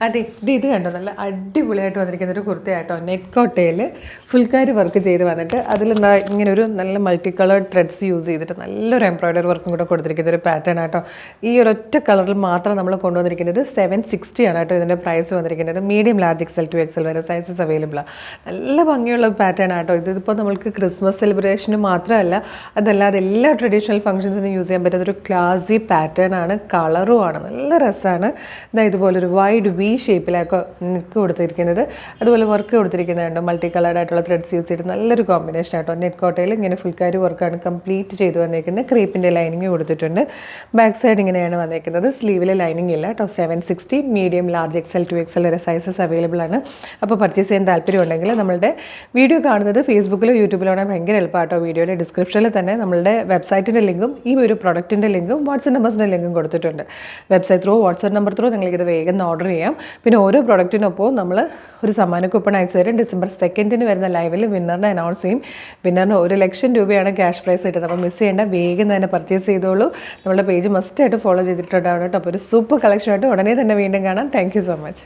അതെ, ഇത് കണ്ടോ, നല്ല അടിപൊളിയായിട്ട് വന്നിരിക്കുന്ന ഒരു കുർത്തയാട്ടോ. നെറ്റ് കോട്ടയിൽ ഫുൾക്കാരി വർക്ക് ചെയ്ത് വന്നിട്ട് അതിലെന്താ ഇങ്ങനെ ഒരു നല്ല മൾട്ടി കളേർഡ് ത്രെഡ്സ് യൂസ് ചെയ്തിട്ട് നല്ലൊരു എംബ്രോയ്ഡറി വർക്കും കൂടെ കൊടുത്തിരിക്കുന്ന ഒരു പാറ്റേൺ ആട്ടോ. ഈ ഒരൊറ്റ കളറിൽ മാത്രം നമ്മൾ കൊണ്ടുവന്നിരിക്കുന്നത് 760 ആണ് കേട്ടോ ഇതിൻ്റെ പ്രൈസ് വന്നിരിക്കുന്നത്. Medium large XL to XL വരെ സൈസസ് അവൈലബിൾ ആണ്. നല്ല ഭംഗിയുള്ള പാറ്റേൺ ആട്ടോ. ഇതിപ്പോൾ നമ്മൾക്ക് ക്രിസ്മസ് സെലിബ്രേഷന് മാത്രമല്ല, അതല്ലാതെ എല്ലാ ട്രഡീഷണൽ ഫംഗ്ഷൻസിനും യൂസ് ചെയ്യാൻ പറ്റുന്ന ഒരു ക്ലാസി പാറ്റേൺ ആണ്. കളറുമാണ് നല്ല രസമാണ്. ഇതുപോലൊരു വൈഡ് വി ഷേപ്പിലൊക്കെ നെക്ക് കൊടുത്തിരിക്കുന്നത്, അതുപോലെ വർക്ക് കൊടുത്തിരിക്കുന്നുണ്ട്. മൾട്ടി കളേർഡ് ആയിട്ടുള്ള ത്രെഡ്സ് യൂസ് ചെയ്ത് നല്ലൊരു കോമ്പിനേഷൻ ആട്ടോ. നെറ്റ് കോട്ടയിൽ ഇങ്ങനെ ഫുൾക്കാരി വർക്കാണ് കംപ്ലീറ്റ് ചെയ്ത് വന്നിരിക്കുന്നത്. ക്രീപ്പിൻ്റെ ലൈനിങ് കൊടുത്തിട്ടുണ്ട്. ബാക്ക് സൈഡ് ഇങ്ങനെയാണ് വന്നിരിക്കുന്നത്. സ്ലീവിൽ ലൈനിങ് ഇല്ല കേട്ടോ. 760 medium large XL to XL വരെ സൈസസ് അവൈലബിൾ ആണ്. അപ്പോൾ പർച്ചേസ് ചെയ്യാൻ താല്പര്യം ഉണ്ടെങ്കിൽ നമ്മളുടെ വീഡിയോ കാണുന്നത് ഫേസ്ബുക്കിലോ യൂട്യൂബിലോ ആണെങ്കിൽ ഭയങ്കര എളുപ്പമാട്ടോ. വീഡിയോയുടെ ഡിസ്ക്രിപ്ഷനിൽ തന്നെ നമ്മളുടെ വെബ്സൈറ്റിൻ്റെ ലിങ്കും ഈ ഒരു പ്രൊഡക്റ്റിൻ്റെ ലിങ്കും വാട്സ്ആപ്പ് നമ്പേഴ്സിൻ്റെ ലിങ്കും കൊടുത്തിട്ടുണ്ട്. Website through WhatsApp number through നിങ്ങൾക്കിത് വേഗം ഓർഡർ ചെയ്യാം. പിന്നെ ഓരോ പ്രൊഡക്റ്റിനൊപ്പം നമ്മൾ ഒരു സമ്മാന കൂപ്പൺ അയച്ചു തരും. ഡിസംബർ 2 വരുന്ന ലൈവിൽ വിന്നറിനെ അനൗൺസ് ചെയ്യും. വിന്നറിന് 1,00,000 രൂപയാണ് ക്യാഷ് പ്രൈസ് കിട്ടുന്നത്. അപ്പോൾ മിസ് ചെയ്യേണ്ട, വേഗം തന്നെ പർച്ചേസ് ചെയ്തോളൂ. നമ്മുടെ പേജ് മസ്റ്റായിട്ട് ഫോളോ ചെയ്തിട്ടുണ്ടാവണം കേട്ടോ. അപ്പോൾ ഒരു സൂപ്പർ കളക്ഷനായിട്ട് ഉടനെ തന്നെ വീണ്ടും കാണാം. Thank you so much.